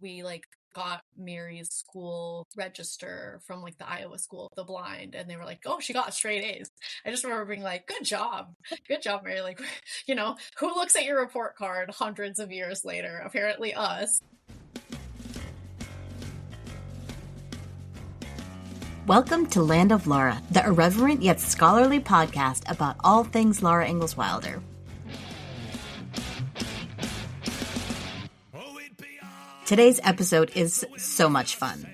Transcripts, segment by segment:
we like got Mary's school register from like the Iowa School of the Blind, and they were like, oh, she got straight A's. I just remember being like, good job, Mary. Like, who looks at your report card hundreds of years later? Apparently us. Welcome to Land of Laura, the irreverent yet scholarly podcast about all things Laura Ingalls Wilder. Today's episode is so much fun.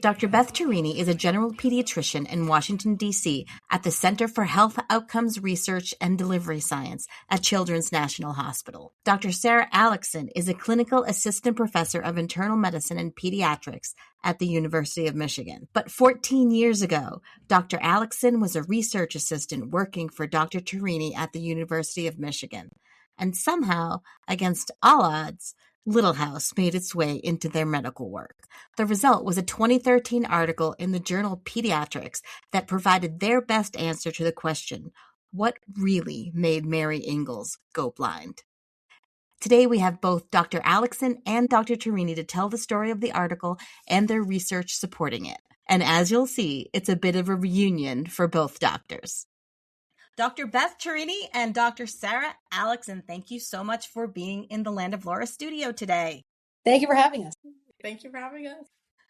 Dr. Beth Tarini is a general pediatrician in Washington, D.C. at the Center for Health Outcomes Research and Delivery Science at Children's National Hospital. Dr. Sarah Allexan is a clinical assistant professor of internal medicine and pediatrics at the University of Michigan. But 14 years ago, Dr. Allexan was a research assistant working for Dr. Tarini at the University of Michigan. And somehow, against all odds, Little House made its way into their medical work. The result was a 2013 article in the journal Pediatrics that provided their best answer to the question, what really made Mary Ingalls go blind? Today we have both Dr. Allexan and Dr. Tarini to tell the story of the article and their research supporting it. And as you'll see, it's a bit of a reunion for both doctors. Dr. Beth Tarini and Dr. Sarah Allexan, thank you so much for being in the Land of Laura studio today. Thank you for having us. Thank you for having us.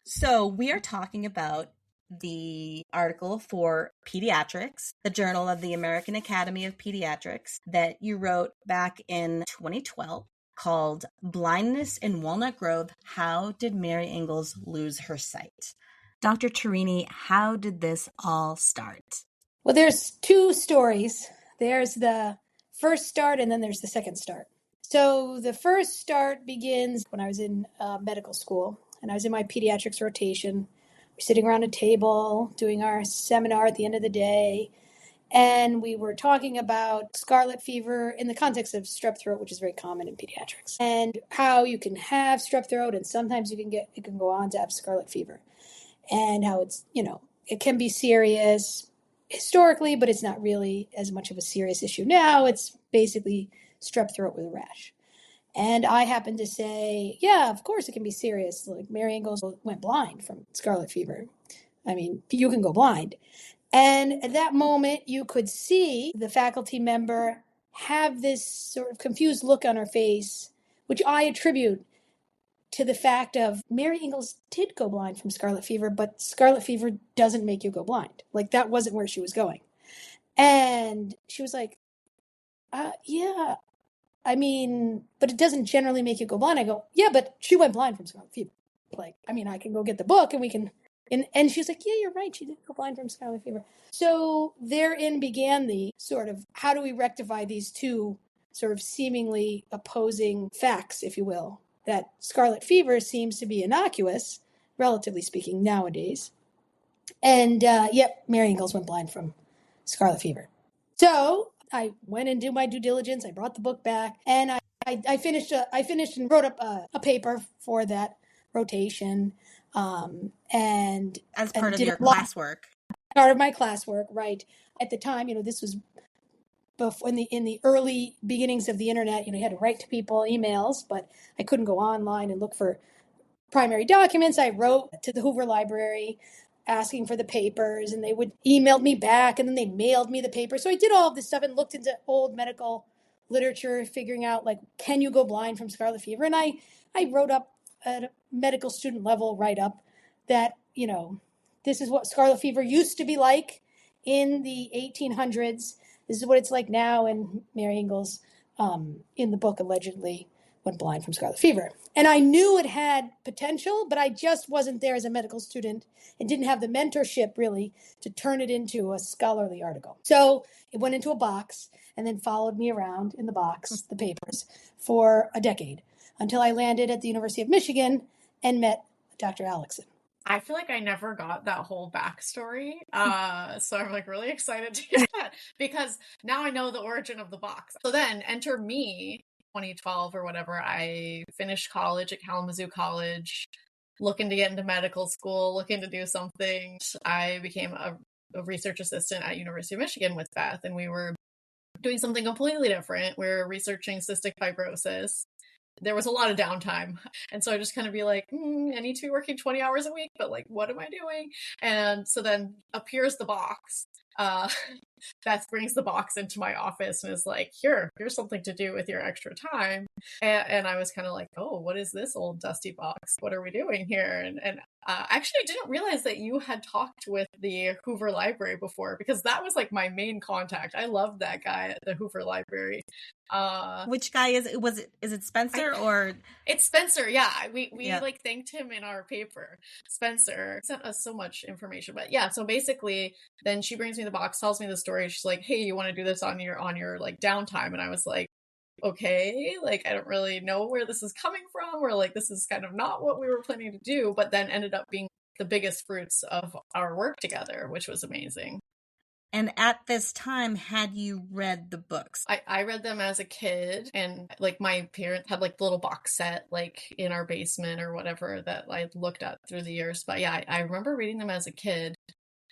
So we are talking about the article for Pediatrics, the Journal of the American Academy of Pediatrics, that you wrote back in 2012 called Blindness in Walnut Grove, How Did Mary Ingalls Lose Her Sight? Dr. Tarini, how did this all start? Well, there's two stories. There's the first start and then there's the second start. So the first start begins when I was in medical school and I was in my pediatrics rotation. We're sitting around a table doing our seminar at the end of the day. And we were talking about scarlet fever in the context of strep throat, which is very common in pediatrics, and how you can have strep throat and sometimes it can go on to have scarlet fever, and how it's, it can be serious historically, but it's not really as much of a serious issue now. It's basically strep throat with a rash. And I happened to say, yeah, of course it can be serious. Like Mary Ingalls went blind from scarlet fever. I mean, you can go blind. And at that moment, you could see the faculty member have this sort of confused look on her face, which I attribute to the fact of Mary Ingalls did go blind from scarlet fever, but scarlet fever doesn't make you go blind. Like, that wasn't where she was going. And she was like, yeah, I mean, but it doesn't generally make you go blind. I go, yeah, but she went blind from scarlet fever. Like, I mean, I can go get the book and we can, and she's like, yeah, you're right. She did go blind from scarlet fever. So therein began the sort of, how do we rectify these two sort of seemingly opposing facts, if you will? That scarlet fever seems to be innocuous, relatively speaking, nowadays. And Mary Ingalls went blind from scarlet fever. So I went and did my due diligence. I brought the book back, and I finished and wrote up a paper for that rotation. And as part of your classwork. Part of my classwork, right? At the time, this was before in the early beginnings of the internet. You had to write to people, emails, but I couldn't go online and look for primary documents. I wrote to the Hoover Library asking for the papers, and they would email me back, and then they mailed me the paper. So I did all of this stuff and looked into old medical literature, figuring out, like, can you go blind from scarlet fever? And I wrote up at a medical student level write-up that, this is what scarlet fever used to be like in the 1800s. This is what it's like now, and Mary Ingalls, in the book, allegedly went blind from scarlet fever. And I knew it had potential, but I just wasn't there as a medical student and didn't have the mentorship, really, to turn it into a scholarly article. So it went into a box and then followed me around in the box, the papers, for a decade, until I landed at the University of Michigan and met Dr. Allexan. I feel like I never got that whole backstory. So I'm like really excited to hear that because now I know the origin of the box. So then enter me, 2012 or whatever. I finished college at Kalamazoo College, looking to get into medical school, looking to do something. I became a research assistant at University of Michigan with Beth, and we were doing something completely different. We were researching cystic fibrosis. there was a lot of downtime. And so I just kind of be like, I need to be working 20 hours a week, but like, what am I doing? And so then appears the box. Uh, Beth brings the box into my office and is like, here's something to do with your extra time. And I was kind of like, oh, what is this old dusty box? What are we doing here? And actually, I didn't realize that you had talked with the Hoover Library before, because that was like my main contact. I loved that guy at the Hoover Library. Which guy is it Spencer or? It's Spencer. Yeah. We like thanked him in our paper. Spencer sent us so much information, but yeah. So basically then she brings me the box, tells me the story. She's like, hey, you want to do this on your like downtime? And I was like, okay, like, I don't really know where this is coming from, or like, this is kind of not what we were planning to do, but then ended up being the biggest fruits of our work together, which was amazing. And at this time, had you read the books? I read them as a kid, and like my parents had like the little box set like in our basement or whatever that I looked at through the years. But yeah, I remember reading them as a kid,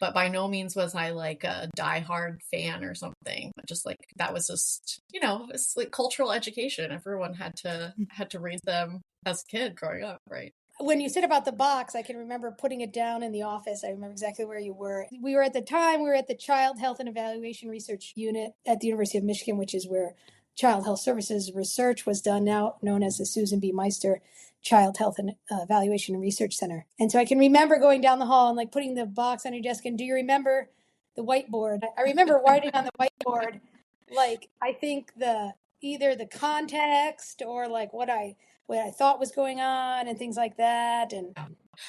but by no means was I like a diehard fan or something. Just like, that was just, it's like cultural education. Everyone had to read them as a kid growing up, right? When you said about the box, I can remember putting it down in the office. I remember exactly where you were. We were at the Child Health and Evaluation Research Unit at the University of Michigan, which is where Child Health Services research was done, now known as the Susan B. Meister Child Health and Evaluation and Research Center. And so I can remember going down the hall and like putting the box on your desk. And do you remember the whiteboard? I remember writing on the whiteboard, like, I think either the context or like what I thought was going on and things like that. And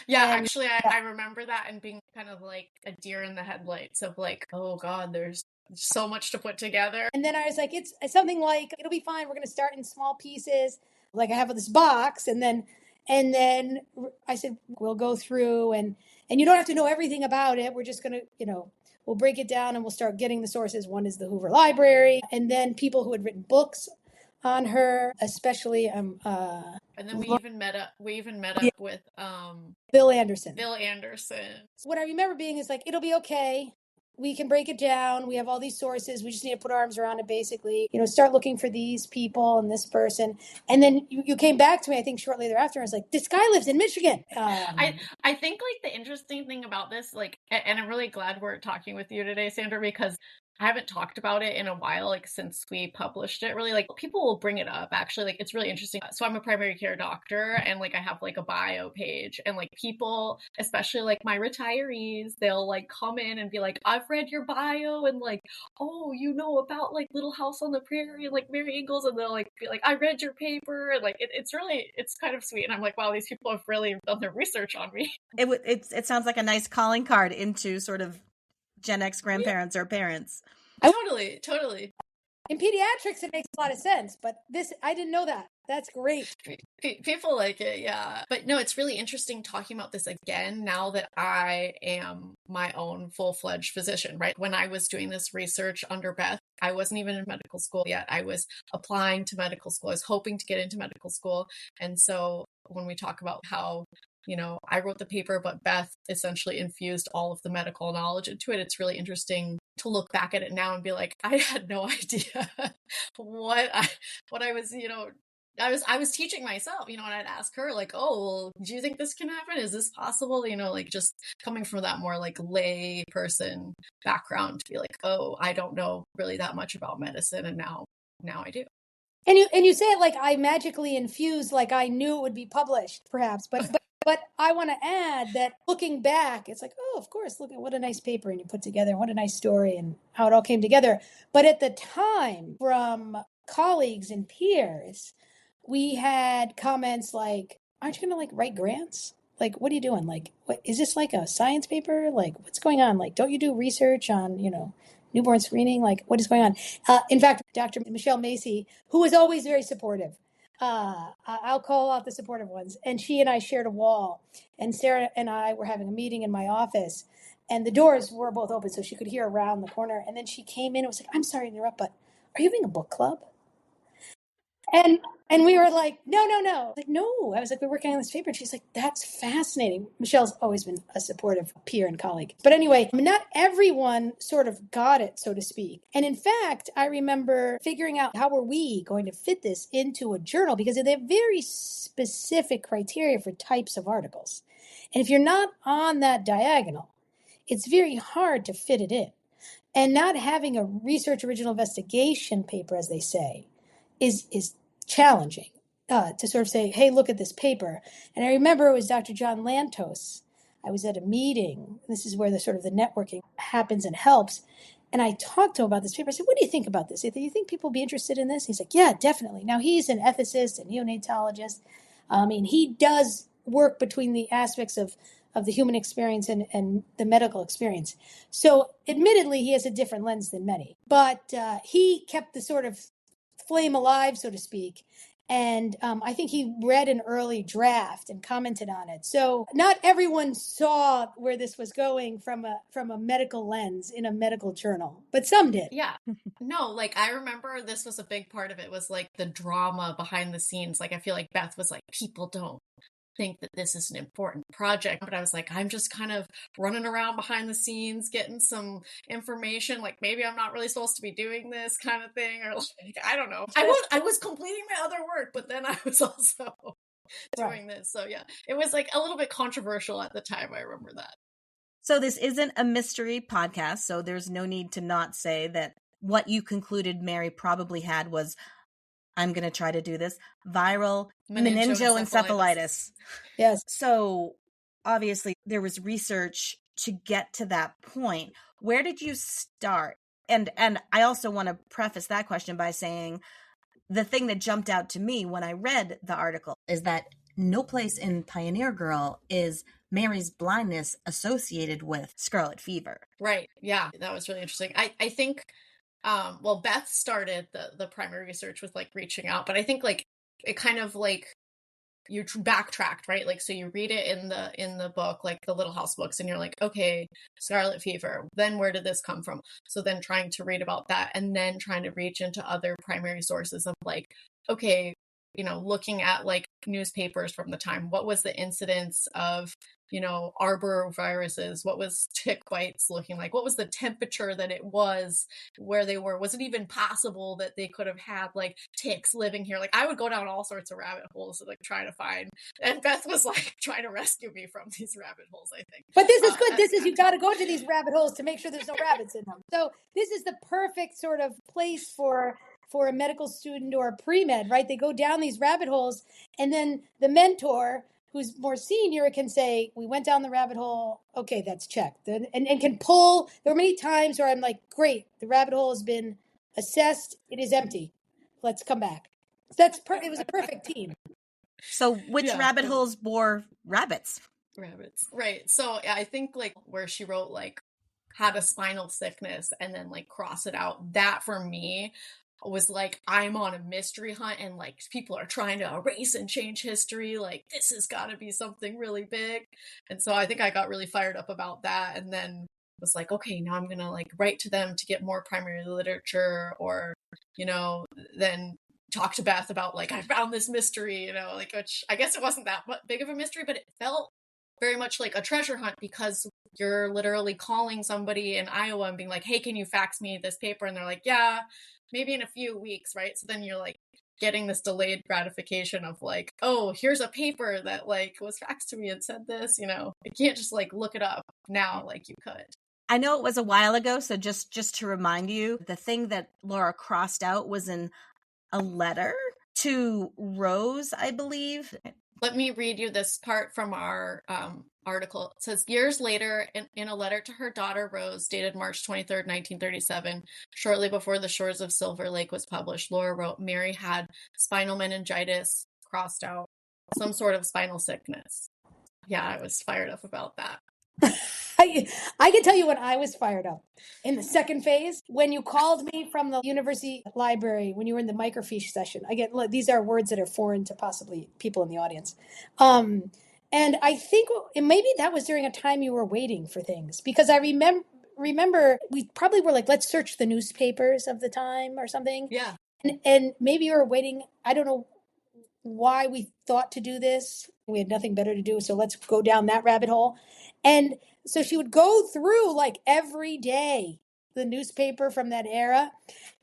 actually, I remember that and being kind of like a deer in the headlights of like, oh God, there's so much to put together. And then I was like, it's something like, it'll be fine. We're going to start in small pieces. Like, I have this box, and then I said, we'll go through and you don't have to know everything about it. We're just going to, we'll break it down and we'll start getting the sources. One is the Hoover Library, and then people who had written books on her, especially and then we even met up with Bill Anderson. What I remember being is like, it'll be okay. We can break it down. We have all these sources. We just need to put our arms around it, basically. Start looking for these people and this person. And then you came back to me, I think, shortly thereafter. I was like, this guy lives in Michigan. I think, like, the interesting thing about this, like, and I'm really glad we're talking with you today, Sandra, because I haven't talked about it in a while, like, since we published it, really. Like, people will bring it up, actually. Like, it's really interesting. So I'm a primary care doctor, and like, I have like a bio page, and like, people, especially like my retirees, they'll like come in and be like, I've read your bio, and like, oh, about like Little House on the Prairie and like Mary Ingalls, and they'll like be like, I read your paper, and like, it's kind of sweet. And I'm like, wow, these people have really done their research on me. It sounds like a nice calling card into sort of Gen X grandparents or parents. Totally. In pediatrics, it makes a lot of sense, but this, I didn't know that. That's great. People like it, yeah. But no, it's really interesting talking about this again now that I am my own full-fledged physician, right? When I was doing this research under Beth, I wasn't even in medical school yet. I was applying to medical school. I was hoping to get into medical school. And so when we talk about how I wrote the paper, but Beth essentially infused all of the medical knowledge into it, it's really interesting to look back at it now and be like, I had no idea what I was, I was teaching myself, and I'd ask her like, oh, well, do you think this can happen? Is this possible? Like, just coming from that more like lay person background to be like, oh, I don't know really that much about medicine. And now I do. And you say it like I magically infused, like I knew it would be published, perhaps, but I want to add that looking back, it's like, oh, of course, look at what a nice paper and you put together, and what a nice story and how it all came together. But at the time, from colleagues and peers, we had comments like, aren't you going to like write grants? Like, what are you doing? Like, what is this, like a science paper? Like, what's going on? Like, don't you do research on, newborn screening? Like, what is going on? In fact, Dr. Michelle Macy, who was always very supportive, I'll call out the supportive ones. And she and I shared a wall, and Sarah and I were having a meeting in my office, and the doors were both open so she could hear around the corner. And then she came in and was like, I'm sorry to interrupt, but are you having a book club? And we were like, no. Like, no. I was like, we're working on this paper. And she's like, that's fascinating. Michelle's always been a supportive peer and colleague. But anyway, not everyone sort of got it, so to speak. And in fact, I remember figuring out how were we going to fit this into a journal, because they have very specific criteria for types of articles. And if you're not on that diagonal, it's very hard to fit it in. And not having a research original investigation paper, as they say, is challenging to sort of say, hey, look at this paper. And I remember it was Dr. John Lantos. I was at a meeting. This is where the sort of the networking happens and helps. And I talked to him about this paper. I said, what do you think about this? Do you think people will be interested in this? He's like, yeah, definitely. Now, he's an ethicist and neonatologist. I mean, he does work between the aspects of the human experience and the medical experience. So admittedly, he has a different lens than many. But he kept the sort of flame alive, so to speak. And I think he read an early draft and commented on it. So not everyone saw where this was going from a medical lens in a medical journal, but some did. Yeah. No, like I remember this was a big part of it, was like the drama behind the scenes. Like I feel like Beth was like, people don't think that this is an important project, but I was like, I'm just kind of running around behind the scenes getting some information, like maybe I'm not really supposed to be doing this kind of thing, or like I don't know. I was completing my other work, but then I was also doing this. So yeah, it was like a little bit controversial at the time. I remember that. So this isn't a mystery podcast, so there's no need to not say that what you concluded Mary probably had was, I'm going to try to do this, viral meningoencephalitis. Yes. So obviously there was research to get to that point. Where did you start? And I also want to preface that question by saying the thing that jumped out to me when I read the article is that no place in Pioneer Girl is Mary's blindness associated with scarlet fever. Right. Yeah, that was really interesting. I think well, Beth started the primary research with like reaching out, but I think like it kind of like you backtracked, right? Like, so you read it in the book, like the Little House books, and you're like, okay, scarlet fever. Then where did this come from? So then trying to read about that, and then trying to reach into other primary sources of like, okay, you know, looking at like newspapers from the time. What was the incidence of, you know, arboviruses? What was tick bites looking like? What was the temperature that it was where they were? Was it even possible that they could have had like ticks living here? Like I would go down all sorts of rabbit holes to like try to find, and Beth was like trying to rescue me from these rabbit holes, I think. But this is good. This is, you got to go into these rabbit holes to make sure there's no rabbits in them. So this is the perfect sort of place for a medical student or a pre-med, right? They go down these rabbit holes, and then the mentor who's more senior can say, we went down the rabbit hole. Okay, that's checked. And can pull. There were many times where I'm like, great, the rabbit hole has been assessed. It is empty. Let's come back. It was a perfect team. So which rabbit holes bore rabbits? Rabbits. Right. So I think like where she wrote like had a spinal sickness and then like cross it out, that for me was like, I'm on a mystery hunt and like people are trying to erase and change history. Like this has got to be something really big. And so I think I got really fired up about that, and then was like, okay, now I'm going to like write to them to get more primary literature, or, you know, then talk to Beth about like, I found this mystery, you know, like, which I guess it wasn't that big of a mystery, but it felt very much like a treasure hunt, because you're literally calling somebody in Iowa and being like, hey, can you fax me this paper? And they're like, yeah, maybe in a few weeks, right? So then you're like getting this delayed gratification of like, oh, here's a paper that like was faxed to me and said this, you know. You can't just like look it up now like you could. I know it was a while ago, so just to remind you, the thing that Laura crossed out was in a letter to Rose, I believe. Let me read you this part from our article. It says, years later, in a letter to her daughter Rose, dated March 23rd, 1937, shortly before The Shores of Silver Lake was published, Laura wrote, Mary had spinal meningitis, crossed out, some sort of spinal sickness. Yeah, I was fired up about that. I can tell you when I was fired up. In the second phase, when you called me from the university library, when you were in the microfiche session, again, these are words that are foreign to possibly people in the audience. And I think maybe that was during a time you were waiting for things, because I remember we probably were like, let's search the newspapers of the time or something. Yeah. And maybe we were waiting. I don't know why we thought to do this. We had nothing better to do, so let's go down that rabbit hole. And so she would go through like every day the newspaper from that era.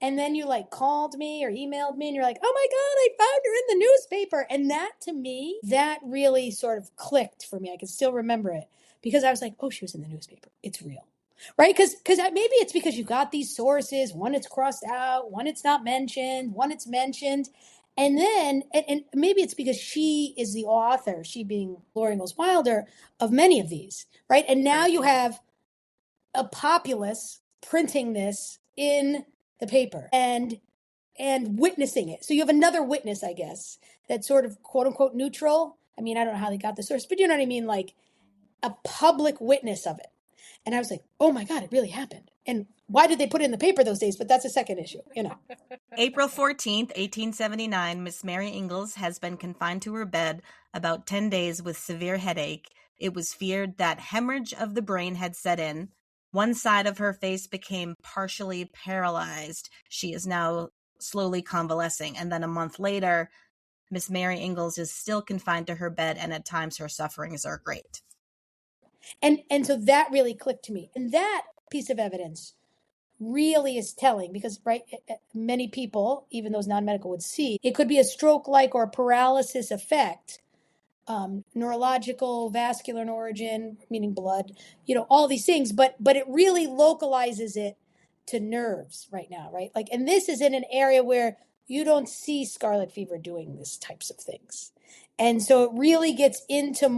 And then you like called me or emailed me and you're like, oh my God, I found her in the newspaper. And that to me, that really sort of clicked for me. I can still remember it because I was like, oh, she was in the newspaper. It's real. Right? Because maybe it's because you got these sources. One it's crossed out, one it's not mentioned, one it's mentioned. And then, and maybe it's because she is the author, she being Laura Ingalls Wilder, of many of these, right? And now you have a populace printing this in the paper and witnessing it. So you have another witness, I guess, that's sort of quote unquote neutral. I mean, I don't know how they got the source, but you know what I mean? Like a public witness of it. And I was like, oh my God, it really happened. And why did they put it in the paper those days? But that's a second issue, you know. April 14th, 1879, Miss Mary Ingalls has been confined to her bed about 10 days with severe headache. It was feared that hemorrhage of the brain had set in. One side of her face became partially paralyzed. She is now slowly convalescing. And then a month later, Miss Mary Ingalls is still confined to her bed, and at times her sufferings are great. And so that really clicked to me. And that piece of evidence really is telling because, right, many people, even those non-medical, would see it could be a stroke-like or paralysis effect, neurological, vascular in origin, meaning blood, you know, all these things, but it really localizes it to nerves right now, right? Like, and this is in an area where you don't see scarlet fever doing these types of things. And so it really gets into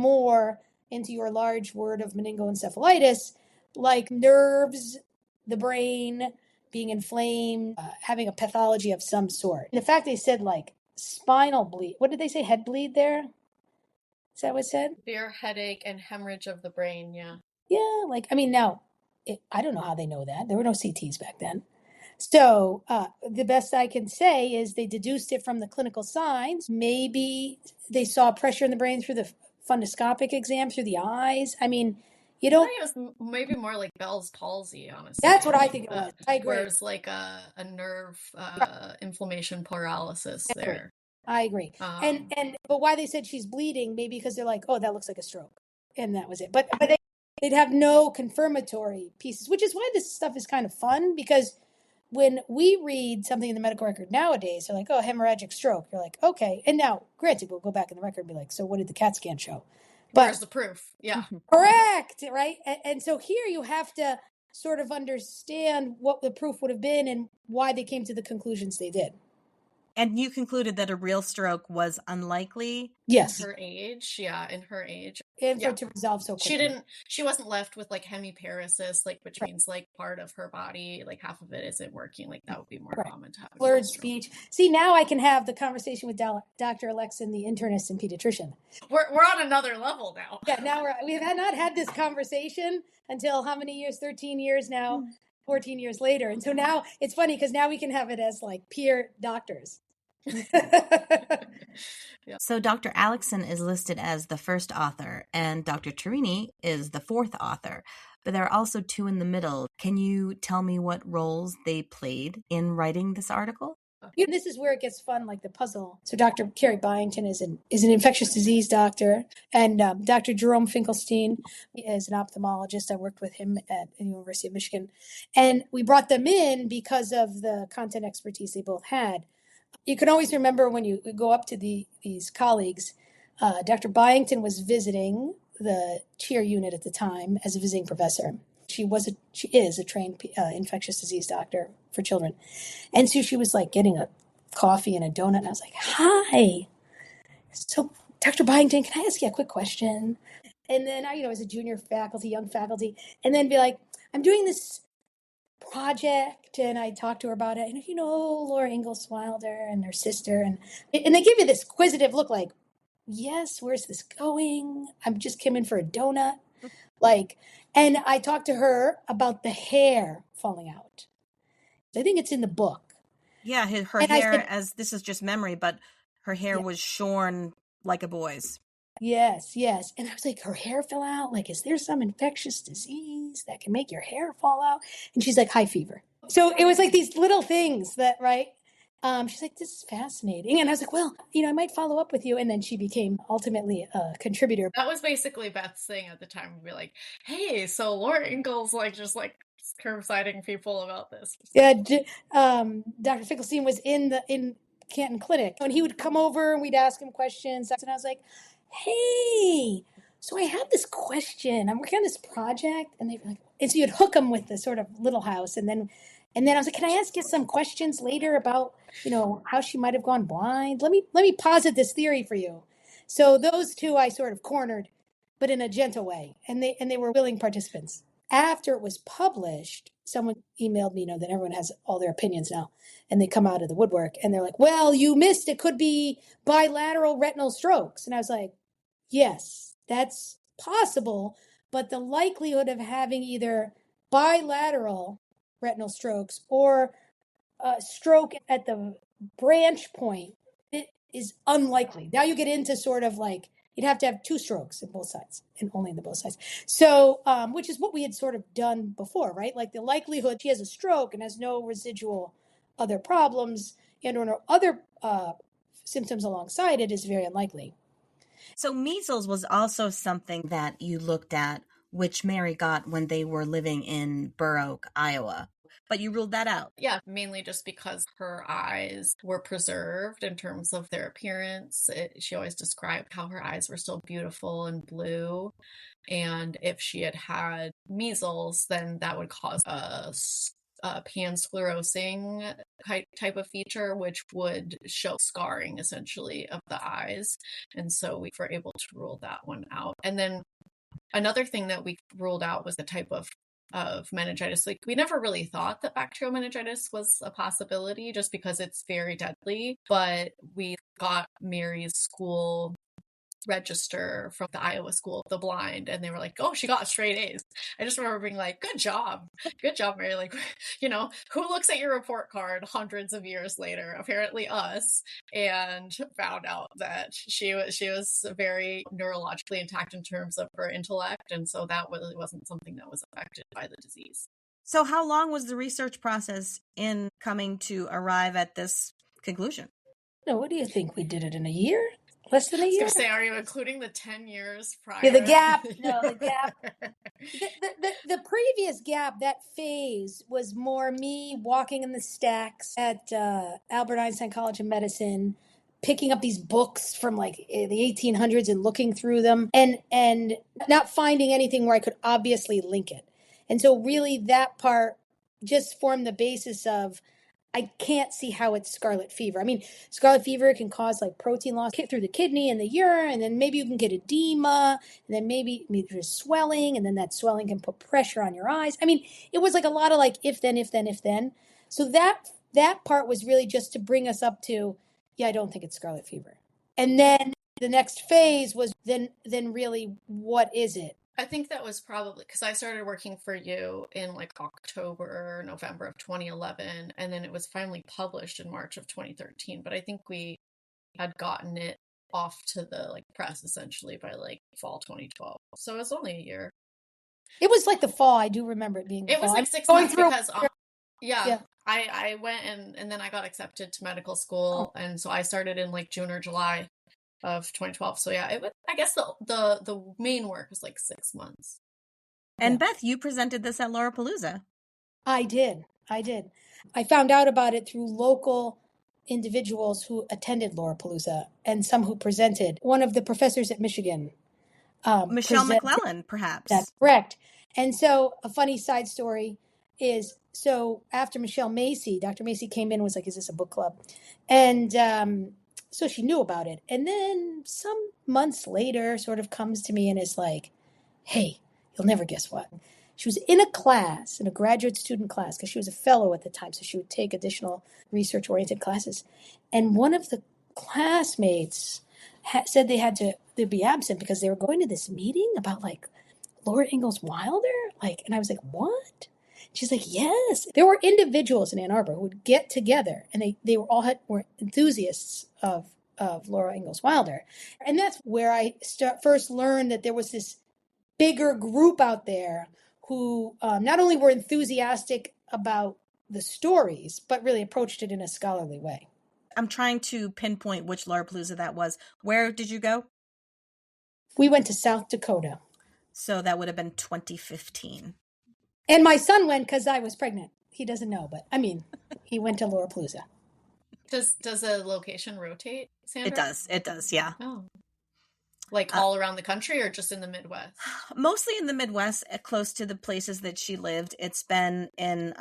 your large word of meningoencephalitis, like nerves, the brain being inflamed, having a pathology of some sort. The fact they said like spinal bleed, what did they say, head bleed there? Is that what it said? Severe headache and hemorrhage of the brain, yeah. Yeah, like, I mean, now, I don't know how they know that. There were no CTs back then. So the best I can say is they deduced it from the clinical signs. Maybe they saw pressure in the brain through the fundoscopic exam, through the eyes. I mean, you don't. I think it was maybe more like Bell's palsy, honestly. That's what I think it was. I agree. Whereas like a nerve inflammation paralysis there. I agree. But why they said she's bleeding, maybe because they're like, oh, that looks like a stroke. And that was it. But they'd have no confirmatory pieces, which is why this stuff is kind of fun because when we read something in the medical record nowadays, they're like, oh, hemorrhagic stroke. You're like, okay. And now, granted, we'll go back in the record and be like, so what did the CAT scan show? But where's the proof? Yeah. Correct, right? And so here you have to sort of understand what the proof would have been and why they came to the conclusions they did. And you concluded that a real stroke was unlikely? Yes. In her age, yeah, in her age. And for it to resolve so quickly. She wasn't left with like hemiparesis, like which means like part of her body, like half of it isn't working. Like that would be more common to have. Blurred speech. See, now I can have the conversation with Dr. Allexan, the internist and pediatrician. We're on another level now. Yeah, now we have not had this conversation until how many years? 13 years now, 14 years later. And so now it's funny because now we can have it as like peer doctors. Yeah. So Dr. Allexan is listed as the first author and Dr. Tarini is the fourth author, but there are also two in the middle. Can you tell me what roles they played in writing this article? This is where it ggets fun, like the puzzle. So Dr. Carrie Byington is an infectious disease doctor, and Dr. Jerome Finkelstein is an ophthalmologist. I worked with him at the University of Michigan, and we brought them in because of the content expertise they both had. You can always remember when you go up to these colleagues, Dr. Byington was visiting the cheer unit at the time as a visiting professor. She is a trained infectious disease doctor for children. And so she was like getting a coffee and a donut. And I was like, hi. So Dr. Byington, can I ask you a quick question? And then I, as a junior faculty, young faculty, and then be like, I'm doing this project, and I talked to her about it, and Laura Ingalls Wilder and her sister, and they give you this inquisitive look like, yes, where's this going? I'm just coming for a donut. And I talked to her about the hair falling out. I think it's in the book. Yeah, her hair, as this is just memory, but her hair was shorn like a boy's. Yes. And I was like, her hair fell out? Like, is there some infectious disease that can make your hair fall out? And she's like, high fever. So it was like these little things that, right? She's like, this is fascinating. And I was like, well, I might follow up with you. And then she became ultimately a contributor. That was basically Beth's thing at the time. We'd be like, hey, so Laura Ingalls, just curbsiding people about this. Yeah, Dr. Finkelstein was in Canton Clinic, and he would come over and we'd ask him questions. And I was like, hey, so I have this question. I'm working on this project. And they were like, and so you'd hook them with the sort of little house. And then I was like, can I ask you some questions later about, how she might have gone blind? Let me posit this theory for you. So those two I sort of cornered, but in a gentle way. And they were willing participants. After it was published, someone emailed me, that everyone has all their opinions now, and they come out of the woodwork and they're like, well, you missed, it could be bilateral retinal strokes. And I was like, yes, that's possible, but the likelihood of having either bilateral retinal strokes or a stroke at the branch point, it is unlikely. Now you get into sort of like, you'd have to have 2 strokes in both sides and only in the both sides. So, which is what we had sort of done before, right? Like the likelihood she has a stroke and has no residual other problems and or no other symptoms alongside it is very unlikely. So measles was also something that you looked at, which Mary got when they were living in Burr Oak, Iowa. But you ruled that out. Yeah, mainly just because her eyes were preserved in terms of their appearance. She always described how her eyes were still beautiful and blue. And if she had had measles, then that would cause a pansclerosing type of feature, which would show scarring essentially of the eyes. And so we were able to rule that one out. And then another thing that we ruled out was the type of meningitis. Like we never really thought that bacterial meningitis was a possibility just because it's very deadly, but we got Mary's school register from the Iowa School of the Blind, and they were like, oh, she got straight A's. I just remember being like, good job, Mary. Like, who looks at your report card hundreds of years later? Apparently us, and found out that she was very neurologically intact in terms of her intellect, and so that really wasn't something that was affected by the disease. So how long was the research process in coming to arrive at this conclusion? No, what do you think? We did it in a year? Less than a year? I was going to say, are you including the 10 years prior? Yeah, the gap. No, the gap. The previous gap, that phase, was more me walking in the stacks at Albert Einstein College of Medicine, picking up these books from like the 1800s and looking through them and not finding anything where I could obviously link it. And so really that part just formed the basis of, I can't see how it's scarlet fever. I mean, scarlet fever can cause like protein loss through the kidney and the urine, and then maybe you can get edema, and then maybe there's swelling, and then that swelling can put pressure on your eyes. I mean, it was like a lot of like if then. So that part was really just to bring us up to, yeah, I don't think it's scarlet fever. And then the next phase was then really, what is it? I think that was probably because I started working for you in like October, November of 2011, and then it was finally published in March of 2013. But I think we had gotten it off to the like press essentially by like fall 2012. So it was only a year. It was like the fall. I do remember it being the fall. It was like 6 months because I went and then I got accepted to medical school, and so I started in like June or July of 2012. So yeah, I guess the main work was like 6 months. And Beth, you presented this at Lollapalooza. I did. I found out about it through local individuals who attended Lollapalooza and some who presented. One of the professors at Michigan. Michelle McClellan, perhaps. That's correct. And so a funny side story is, so after Michelle Macy, Dr. Macy came in and was like, is this a book club? And so she knew about it. And then some months later sort of comes to me and is like, hey, you'll never guess what. She was in a class, in a graduate student class, because she was a fellow at the time, so she would take additional research-oriented classes. And one of the classmates said they'd be absent because they were going to this meeting about like Laura Ingalls Wilder. And I was like, what? She's like, yes. There were individuals in Ann Arbor who would get together, and they were enthusiasts of Laura Ingalls Wilder. And that's where I first learned that there was this bigger group out there who not only were enthusiastic about the stories, but really approached it in a scholarly way. I'm trying to pinpoint which Lollapalooza that was. Where did you go? We went to South Dakota. So that would have been 2015. And my son went because I was pregnant. He doesn't know, but I mean, he went to Lollapalooza. Does a location rotate, Sandra? It does, yeah. Oh. Like all around the country or just in the Midwest? Mostly in the Midwest, close to the places that she lived. It's been in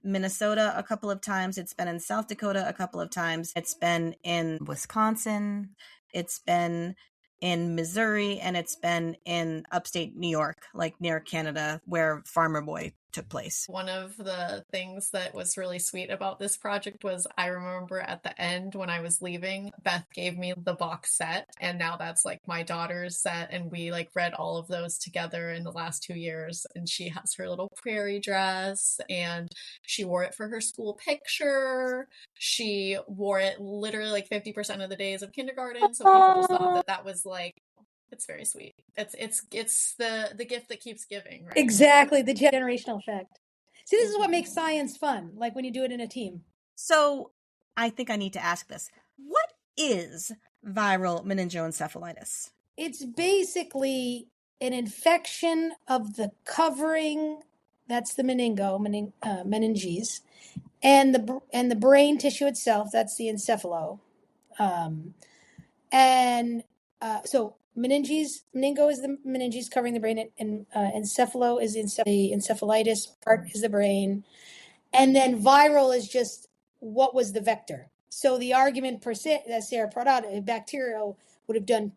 Minnesota a couple of times. It's been in South Dakota a couple of times. It's been in Wisconsin. It's been in Missouri, and it's been in upstate New York, like near Canada, where Farmer Boy took place. One of the things that was really sweet about this project was I remember at the end when I was leaving, Beth gave me the box set, and now that's like my daughter's set, and we like read all of those together in the last 2 years, and she has her little prairie dress, and she wore it for her school picture. She wore it literally like 50% of the days of kindergarten, so people just thought that that was like, it's very sweet. It's the gift that keeps giving, right? Exactly, the generational effect. See, this is what makes science fun, like when you do it in a team. So I think I need to ask this. What is viral meningoencephalitis? It's basically an infection of the covering, that's the meninges, and the brain tissue itself, that's the encephalo. So meningo is the meninges covering the brain, and encephalo is the encephalitis part is the brain. And then viral is just what was the vector. So the argument per se that Sarah brought out, bacterial would have done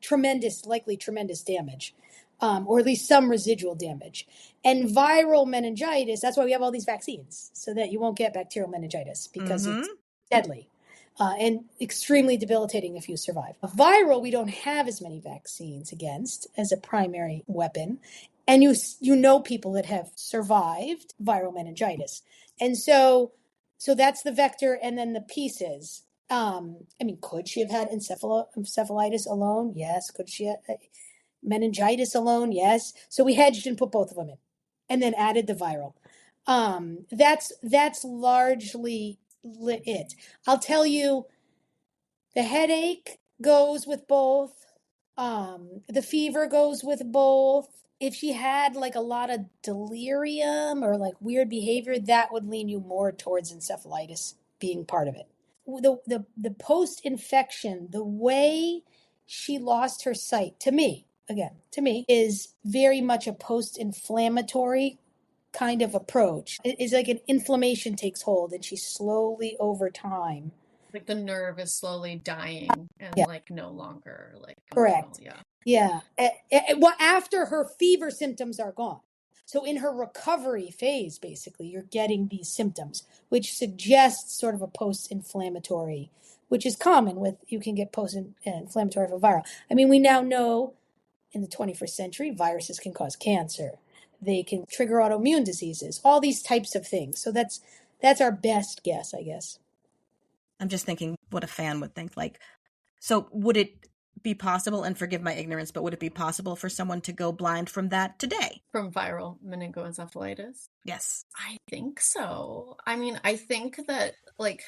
likely tremendous damage, or at least some residual damage. And viral meningitis, that's why we have all these vaccines, so that you won't get bacterial meningitis, because it's deadly. And extremely debilitating if you survive. Viral, we don't have as many vaccines against as a primary weapon. And you know people that have survived viral meningitis. And so that's the vector, and then the pieces. Could she have had encephalitis alone? Yes. Could she have meningitis alone? Yes. So we hedged and put both of them in, and then added the viral. That's largely it. I'll tell you, the headache goes with both. The fever goes with both. If she had like a lot of delirium or like weird behavior, that would lean you more towards encephalitis being part of it. The post-infection, the way she lost her sight, to me, is very much a post-inflammatory kind of approach. It's like an inflammation takes hold, and she slowly over time, like the nerve is slowly dying and like no longer like correct. Yeah. Well, after her fever symptoms are gone. So in her recovery phase, basically, you're getting these symptoms, which suggests sort of a post-inflammatory, which is common with, you can get post-inflammatory for viral. I mean, we now know in the 21st century, viruses can cause cancer. They can trigger autoimmune diseases, all these types of things. So that's our best guess, I guess. I'm just thinking what a fan would think. Like, so would it be possible, and forgive my ignorance, but would it be possible for someone to go blind from that today? From viral meningoencephalitis? Yes. I think so. I mean, I think that like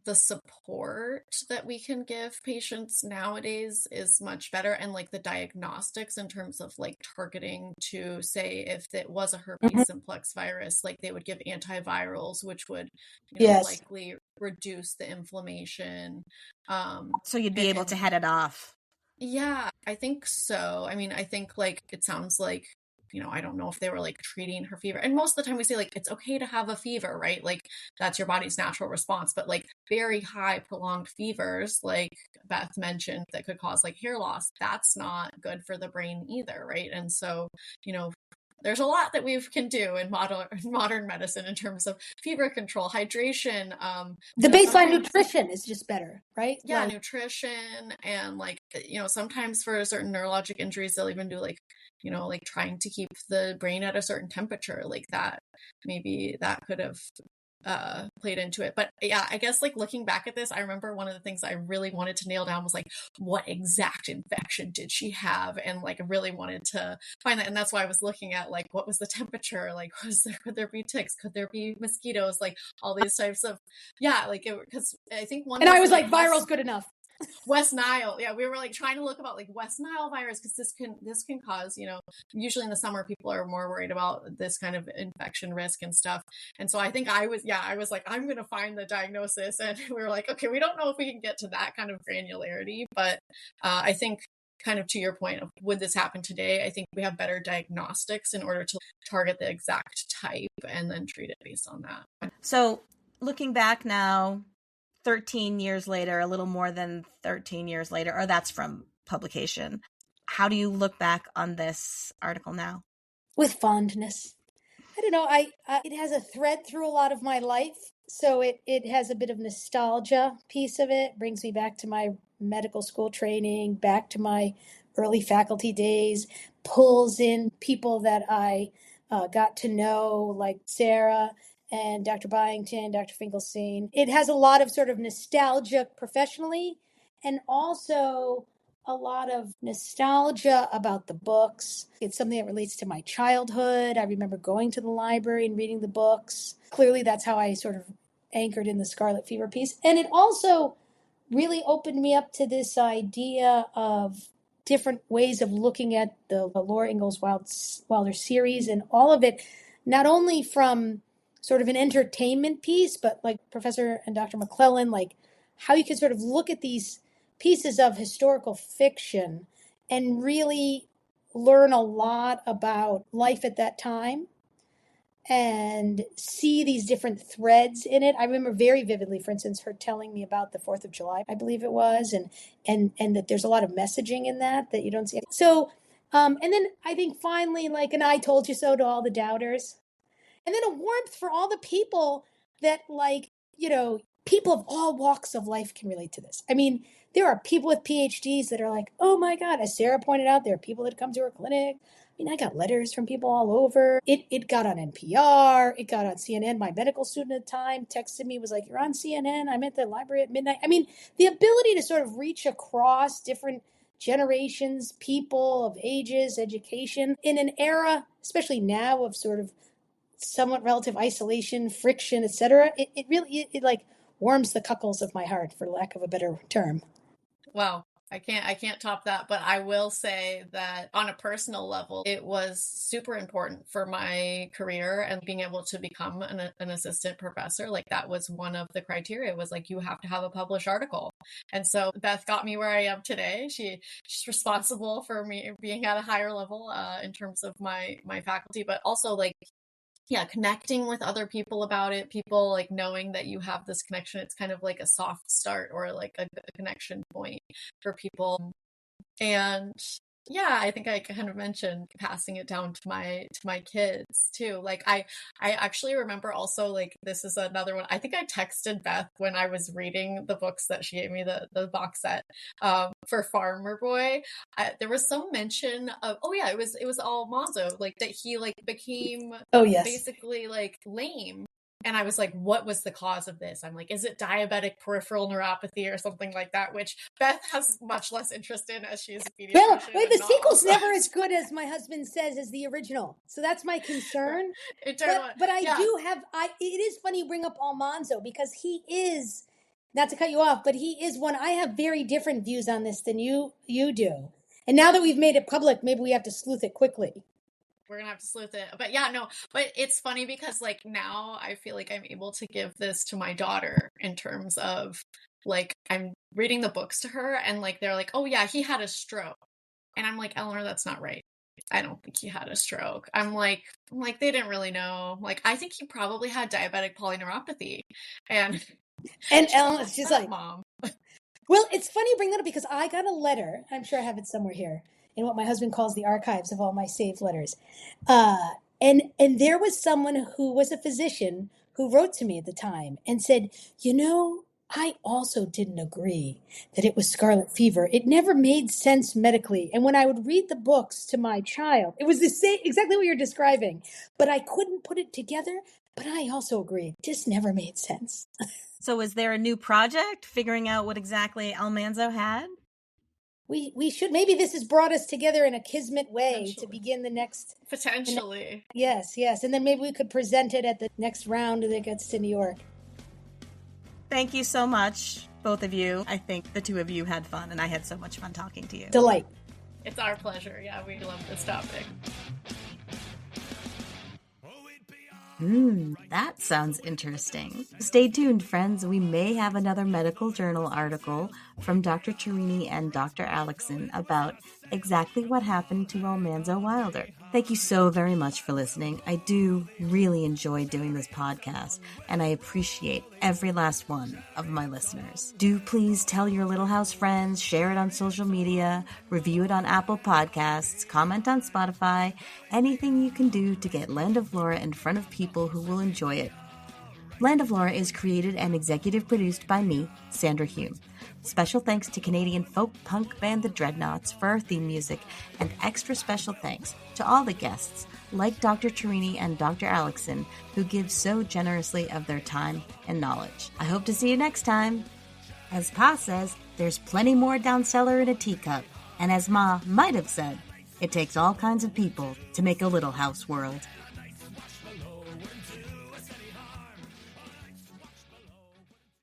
the support that we can give patients nowadays is much better, and like the diagnostics in terms of like targeting to, say, if it was a herpes simplex virus, like they would give antivirals, which would likely reduce the inflammation, so you'd be able to head it off. Yeah, I think so. I mean, I think like it sounds like, I don't know if they were like treating her fever. And most of the time we say like, it's okay to have a fever, right? Like that's your body's natural response. But like very high prolonged fevers, like Beth mentioned, that could cause like hair loss, that's not good for the brain either, right? And so, there's a lot that we can do in modern medicine in terms of fever control, hydration. The baseline nutrition is just better, right? Yeah, nutrition, and like, sometimes for certain neurologic injuries, they'll even do like, like trying to keep the brain at a certain temperature, like that. Maybe that could have played into it. But yeah, I guess like looking back at this, I remember one of the things I really wanted to nail down was like, what exact infection did she have? And like, I really wanted to find that. And that's why I was looking at like, what was the temperature? Like, could there be ticks? Could there be mosquitoes? Like all these types of, yeah, like, because I think one. And I was like, viral's good enough. West Nile. Yeah, we were like trying to look about like West Nile virus because this can cause, usually in the summer people are more worried about this kind of infection risk and stuff. And so I think I was like, I'm going to find the diagnosis. And we were like, okay, we don't know if we can get to that kind of granularity, but I think kind of to your point of would this happen today, I think we have better diagnostics in order to target the exact type and then treat it based on that. So looking back now, 13 years later, a little more than 13 years later, or that's from publication, how do you look back on this article now? With fondness. I don't know. It has a thread through a lot of my life. So it has a bit of nostalgia piece of it. Brings me back to my medical school training, back to my early faculty days, pulls in people that I got to know, like Sarah and Dr. Byington, Dr. Finkelstein. It has a lot of sort of nostalgia professionally, and also a lot of nostalgia about the books. It's something that relates to my childhood. I remember going to the library and reading the books. Clearly, that's how I sort of anchored in the Scarlet Fever piece. And it also really opened me up to this idea of different ways of looking at the Laura Ingalls Wilder series, and all of it, not only from sort of an entertainment piece, but like Professor and Dr. McClellan, like how you can sort of look at these pieces of historical fiction and really learn a lot about life at that time and see these different threads in it. I remember very vividly, for instance, her telling me about the 4th of July, I believe it was, and that there's a lot of messaging in that you don't see. So, and then I think finally, like, and I told you so to all the doubters. And then a warmth for all the people that, like, people of all walks of life can relate to this. I mean, there are people with PhDs that are like, oh my God, as Sarah pointed out, there are people that come to her clinic. I mean, I got letters from people all over. It got on NPR. It got on CNN. My medical student at the time texted me, was like, you're on CNN. I'm at the library at midnight. I mean, the ability to sort of reach across different generations, people of ages, education, in an era, especially now, of sort of somewhat relative isolation, friction, etc. It really like warms the cuckles of my heart, for lack of a better term. Wow. I can't top that, but I will say that on a personal level, it was super important for my career and being able to become an assistant professor. Like that was one of the criteria, was like, you have to have a published article. And so Beth got me where I am today. She's responsible for me being at a higher level in terms of my faculty, but also like, yeah, connecting with other people about it, people like knowing that you have this connection. It's kind of like a soft start or like a connection point for people. And yeah, I think I kind of mentioned passing it down to my kids too. Like I actually remember also, like, this is another one. I think I texted Beth when I was reading the books that she gave me, the box set for Farmer Boy. There was some mention of, oh yeah, it was Almanzo, like that he like became basically like lame. And I was like, what was the cause of this? I'm like, is it diabetic peripheral neuropathy or something like that? Which Beth has much less interest in, as she's a pediatrician. Well, wait, the sequel's never as good as my husband says as the original. So that's my concern. But I do have, it is funny you bring up Almanzo, because he is, not to cut you off, but he is one, I have very different views on this than you do. And now that we've made it public, maybe we have to sleuth it quickly. We're gonna have to sleuth it. But yeah, no, but it's funny because like now I feel like I'm able to give this to my daughter in terms of like I'm reading the books to her and like they're like, oh yeah, he had a stroke. And I'm like, Eleanor, that's not right. I don't think he had a stroke. I'm like they didn't really know. Like I think he probably had diabetic polyneuropathy. And Eleanor's just like, Mom. Well, it's funny you bring that up, because I got a letter. I'm sure I have it somewhere here in what my husband calls the archives of all my saved letters. And there was someone who was a physician who wrote to me at the time and said, I also didn't agree that it was scarlet fever. It never made sense medically. And when I would read the books to my child, it was the same, exactly what you're describing. But I couldn't put it together. But I also agreed. It just never made sense. So is there a new project figuring out what exactly Almanzo had? We should. Maybe this has brought us together in a kismet way to begin the next. Potentially. Yes. And then maybe we could present it at the next round that gets to New York. Thank you so much, both of you. I think the two of you had fun, and I had so much fun talking to you. Delight. It's our pleasure. Yeah, we love this topic. That sounds interesting. Stay tuned, friends. We may have another medical journal article from Dr. Tarini and Dr. Allexan about exactly what happened to Almanzo Wilder. Thank you so very much for listening. I do really enjoy doing this podcast, and I appreciate every last one of my listeners. Do please tell your Little House friends, share it on social media, review it on Apple Podcasts, comment on Spotify, anything you can do to get Land of Laura in front of people who will enjoy it. Land of Laura is created and executive produced by me, Sandra Hume. Special thanks to Canadian folk punk band The Dreadnoughts for our theme music, and extra special thanks to all the guests, like Dr. Tarini and Dr. Allexan, who give so generously of their time and knowledge. I hope to see you next time. As Pa says, there's plenty more down cellar in a teacup, and as Ma might have said, it takes all kinds of people to make a Little House world.